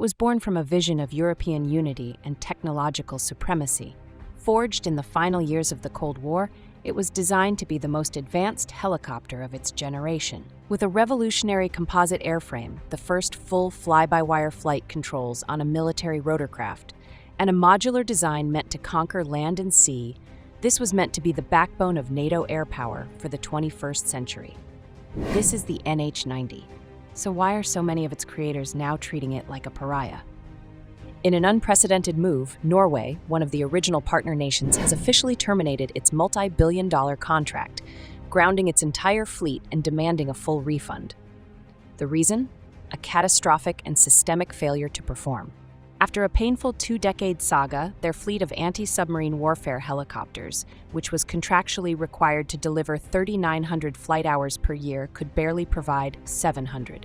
was born from a vision of European unity and technological supremacy. Forged in the final years of the Cold War, it was designed to be the most advanced helicopter of its generation. With a revolutionary composite airframe, the first full fly-by-wire flight controls on a military rotorcraft, and a modular design meant to conquer land and sea, this was meant to be the backbone of NATO air power for the 21st century. This is the NH90. So why are so many of its creators now treating it like a pariah? In an unprecedented move, Norway, one of the original partner nations, has officially terminated its multi-billion-dollar contract, grounding its entire fleet and demanding a full refund. The reason? A catastrophic and systemic failure to perform. After a painful 2-decade saga, their fleet of anti-submarine warfare helicopters, which was contractually required to deliver 3,900 flight hours per year, could barely provide 700.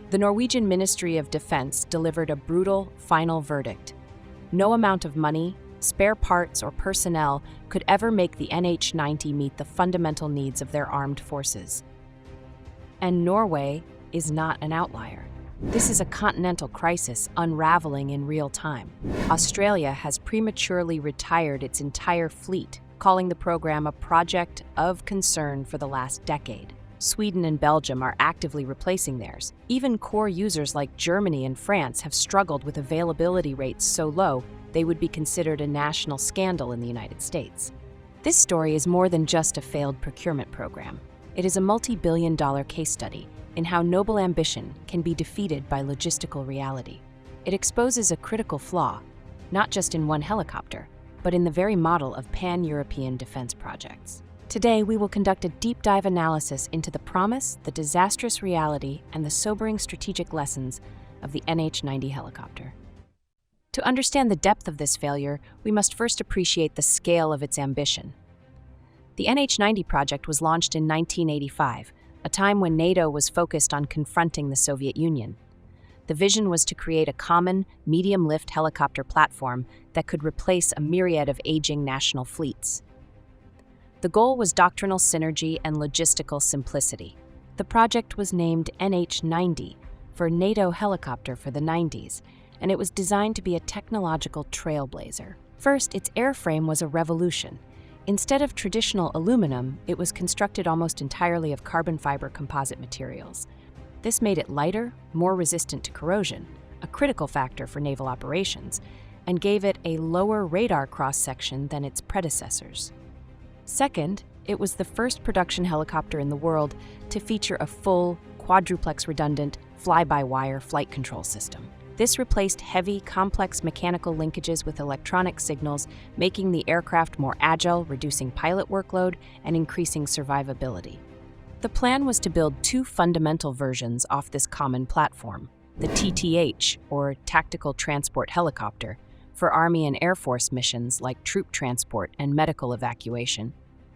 The Norwegian Ministry of Defense delivered a brutal, final verdict. No amount of money, spare parts, or personnel could ever make the NH90 meet the fundamental needs of their armed forces. And Norway is not an outlier. This is a continental crisis unraveling in real time. Australia has prematurely retired its entire fleet, calling the program a project of concern for the last decade. Sweden and Belgium are actively replacing theirs. Even core users like Germany and France have struggled with availability rates so low they would be considered a national scandal in the United States. This story is more than just a failed procurement program. It is a multi-billion-dollar case study in how noble ambition can be defeated by logistical reality. It exposes a critical flaw, not just in one helicopter, but in the very model of pan-European defense projects. Today, we will conduct a deep dive analysis into the promise, the disastrous reality, and the sobering strategic lessons of the NH90 helicopter. To understand the depth of this failure, we must first appreciate the scale of its ambition. The NH90 project was launched in 1985, a time when NATO was focused on confronting the Soviet Union. The vision was to create a common, medium-lift helicopter platform that could replace a myriad of aging national fleets. The goal was doctrinal synergy and logistical simplicity. The project was named NH90 for NATO helicopter for the 90s, and it was designed to be a technological trailblazer. First, its airframe was a revolution. Instead of traditional aluminum, it was constructed almost entirely of carbon fiber composite materials. This made it lighter, more resistant to corrosion, a critical factor for naval operations, and gave it a lower radar cross-section than its predecessors. Second, it was the first production helicopter in the world to feature a full, quadruplex redundant, fly-by-wire flight control system. This replaced heavy, complex mechanical linkages with electronic signals, making the aircraft more agile, reducing pilot workload, and increasing survivability. The plan was to build two fundamental versions off this common platform: the TTH, or Tactical Transport Helicopter, for Army and Air Force missions like troop transport and medical evacuation,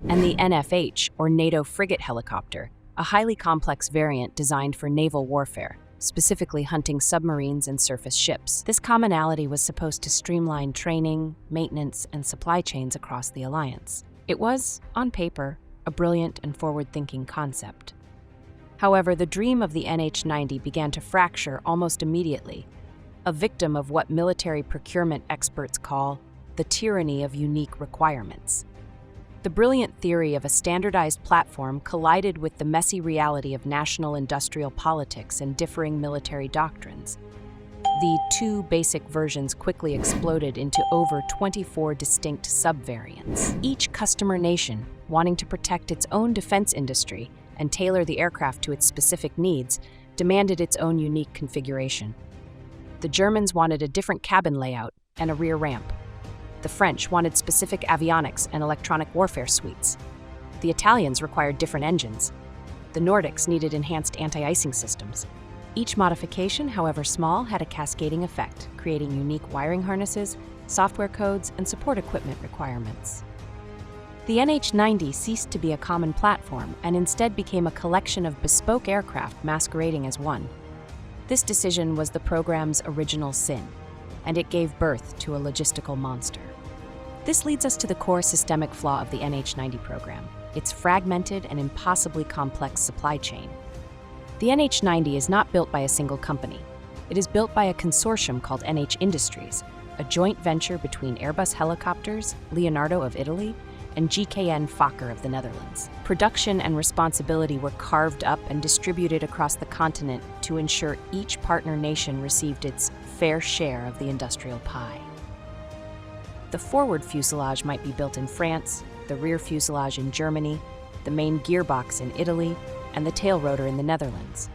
and the NFH, or NATO Frigate Helicopter, a highly complex variant designed for naval warfare, specifically hunting submarines and surface ships. This commonality was supposed to streamline training, maintenance, and supply chains across the alliance. It was, on paper, a brilliant and forward-thinking concept. However, the dream of the NH90 began to fracture almost immediately, a victim of what military procurement experts call the tyranny of unique requirements. The brilliant theory of a standardized platform collided with the messy reality of national industrial politics and differing military doctrines. The two basic versions quickly exploded into over 24 distinct subvariants. Each customer nation, wanting to protect its own defense industry and tailor the aircraft to its specific needs, demanded its own unique configuration. The Germans wanted a different cabin layout and a rear ramp. The French wanted specific avionics and electronic warfare suites. The Italians required different engines. The Nordics needed enhanced anti-icing systems. Each modification, however small, had a cascading effect, creating unique wiring harnesses, software codes, and support equipment requirements. The NH90 ceased to be a common platform and instead became a collection of bespoke aircraft masquerading as one. This decision was the program's original sin, and it gave birth to a logistical monster. This leads us to the core systemic flaw of the NH90 program: its fragmented and impossibly complex supply chain. The NH90 is not built by a single company. It is built by a consortium called NH Industries, a joint venture between Airbus Helicopters, Leonardo of Italy, and GKN Fokker of the Netherlands. Production and responsibility were carved up and distributed across the continent to ensure each partner nation received its fair share of the industrial pie. The forward fuselage might be built in France, the rear fuselage in Germany, the main gearbox in Italy, and the tail rotor in the Netherlands.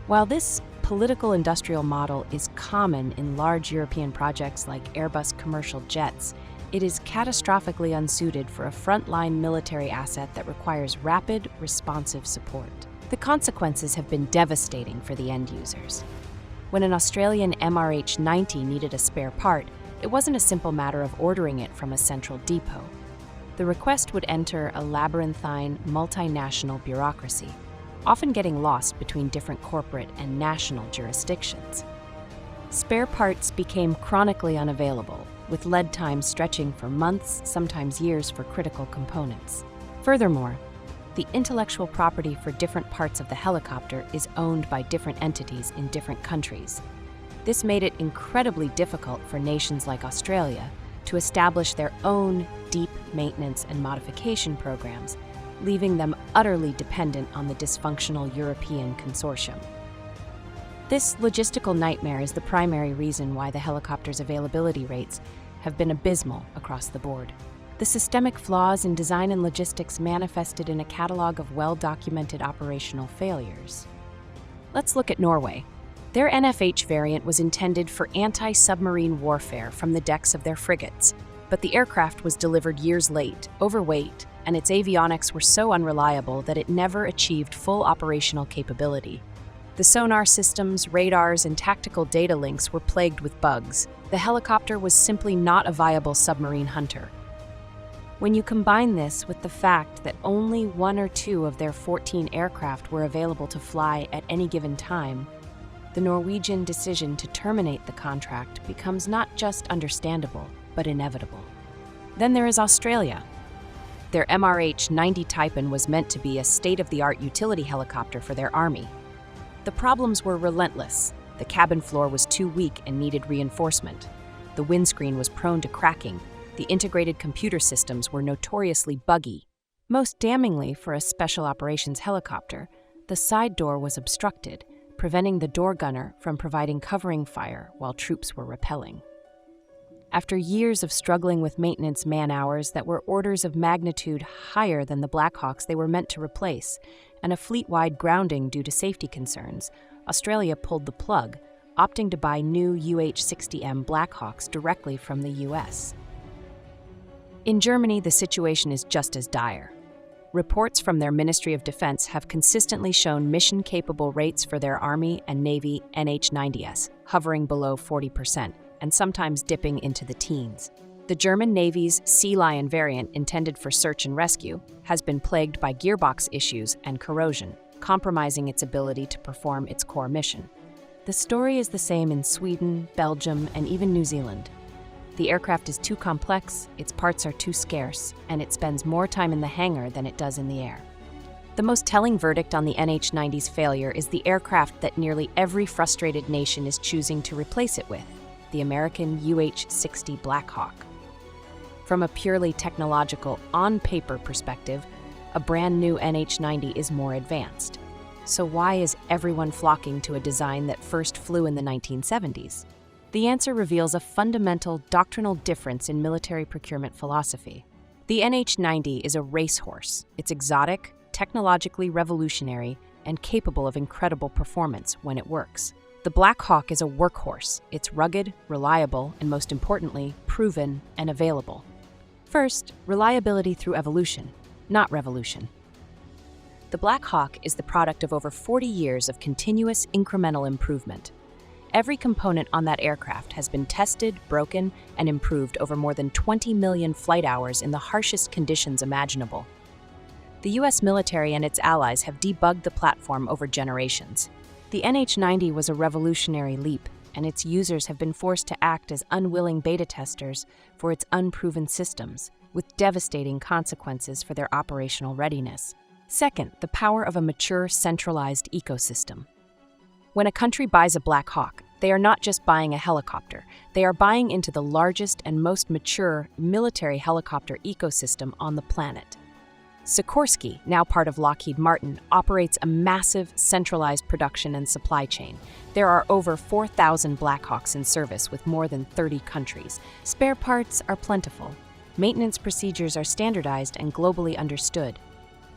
While this political industrial model is common in large European projects like Airbus commercial jets, it is catastrophically unsuited for a frontline military asset that requires rapid, responsive support. The consequences have been devastating for the end users. When an Australian NH90 needed a spare part, it wasn't a simple matter of ordering it from a central depot. The request would enter a labyrinthine, multinational bureaucracy, often getting lost between different corporate and national jurisdictions. Spare parts became chronically unavailable, with lead times stretching for months, sometimes years for critical components. Furthermore, the intellectual property for different parts of the helicopter is owned by different entities in different countries. This made it incredibly difficult for nations like Australia to establish their own deep maintenance and modification programs, leaving them utterly dependent on the dysfunctional European consortium. This logistical nightmare is the primary reason why the helicopter's availability rates have been abysmal across the board. The systemic flaws in design and logistics manifested in a catalog of well-documented operational failures. Let's look at Norway. Their NFH variant was intended for anti-submarine warfare from the decks of their frigates, but the aircraft was delivered years late, overweight, and its avionics were so unreliable that it never achieved full operational capability. The sonar systems, radars, and tactical data links were plagued with bugs. The helicopter was simply not a viable submarine hunter. When you combine this with the fact that only 1 or 2 of their 14 aircraft were available to fly at any given time, the Norwegian decision to terminate the contract becomes not just understandable, but inevitable. Then there is Australia. Their NH90 Typhoon was meant to be a state-of-the-art utility helicopter for their army. The problems were relentless. The cabin floor was too weak and needed reinforcement. The windscreen was prone to cracking. The integrated computer systems were notoriously buggy. Most damningly for a special operations helicopter, the side door was obstructed, preventing the door gunner from providing covering fire while troops were rappelling. After years of struggling with maintenance man-hours that were orders of magnitude higher than the Black Hawks they were meant to replace, and a fleet-wide grounding due to safety concerns, Australia pulled the plug, opting to buy new UH-60M Black Hawks directly from the US. In Germany, the situation is just as dire. Reports from their Ministry of Defense have consistently shown mission-capable rates for their Army and Navy NH90s, hovering below 40%, and sometimes dipping into the teens. The German Navy's Sea Lion variant, intended for search and rescue, has been plagued by gearbox issues and corrosion, compromising its ability to perform its core mission. The story is the same in Sweden, Belgium, and even New Zealand. The aircraft is too complex, its parts are too scarce, and it spends more time in the hangar than it does in the air. The most telling verdict on the NH90's failure is the aircraft that nearly every frustrated nation is choosing to replace it with, the American UH-60 Black Hawk. From a purely technological, on-paper perspective, a brand new NH90 is more advanced. So why is everyone flocking to a design that first flew in the 1970s? The answer reveals a fundamental doctrinal difference in military procurement philosophy. The NH90 is a racehorse. It's exotic, technologically revolutionary, and capable of incredible performance when it works. The Black Hawk is a workhorse. It's rugged, reliable, and most importantly, proven and available. First, reliability through evolution, not revolution. The Black Hawk is the product of over 40 years of continuous incremental improvement. Every component on that aircraft has been tested, broken, and improved over more than 20 million flight hours in the harshest conditions imaginable. The US military and its allies have debugged the platform over generations. The NH90 was a revolutionary leap, and its users have been forced to act as unwilling beta testers for its unproven systems, with devastating consequences for their operational readiness. Second, the power of a mature, centralized ecosystem. When a country buys a Black Hawk, they are not just buying a helicopter, they are buying into the largest and most mature military helicopter ecosystem on the planet. Sikorsky, now part of Lockheed Martin, operates a massive, centralized production and supply chain. There are over 4,000 Black Hawks in service with more than 30 countries. Spare parts are plentiful. Maintenance procedures are standardized and globally understood.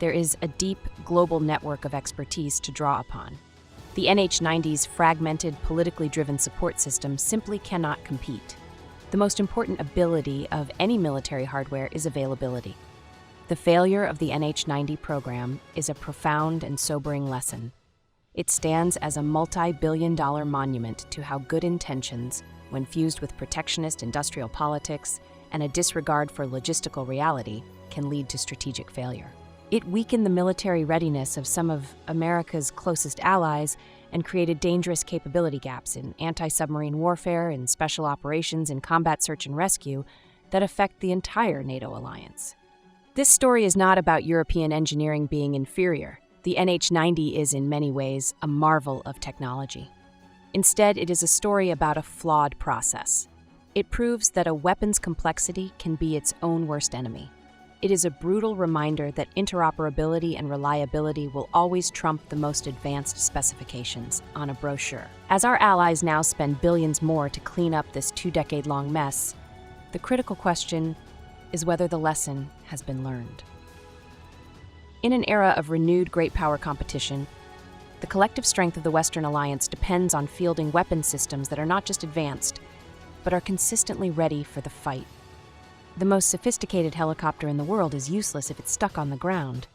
There is a deep, global network of expertise to draw upon. The NH90's fragmented, politically driven support system simply cannot compete. The most important ability of any military hardware is availability. The failure of the NH90 program is a profound and sobering lesson. It stands as a multi-billion-dollar monument to how good intentions, when fused with protectionist industrial politics and a disregard for logistical reality, can lead to strategic failure. It weakened the military readiness of some of America's closest allies and created dangerous capability gaps in anti-submarine warfare, in special operations, and combat search and rescue that affect the entire NATO alliance. This story is not about European engineering being inferior. The NH90 is, in many ways, a marvel of technology. Instead, it is a story about a flawed process. It proves that a weapon's complexity can be its own worst enemy. It is a brutal reminder that interoperability and reliability will always trump the most advanced specifications on a brochure. As our allies now spend billions more to clean up this 2-decade-long mess, the critical question is whether the lesson has been learned. In an era of renewed great power competition, the collective strength of the Western alliance depends on fielding weapon systems that are not just advanced, but are consistently ready for the fight. The most sophisticated helicopter in the world is useless if it's stuck on the ground.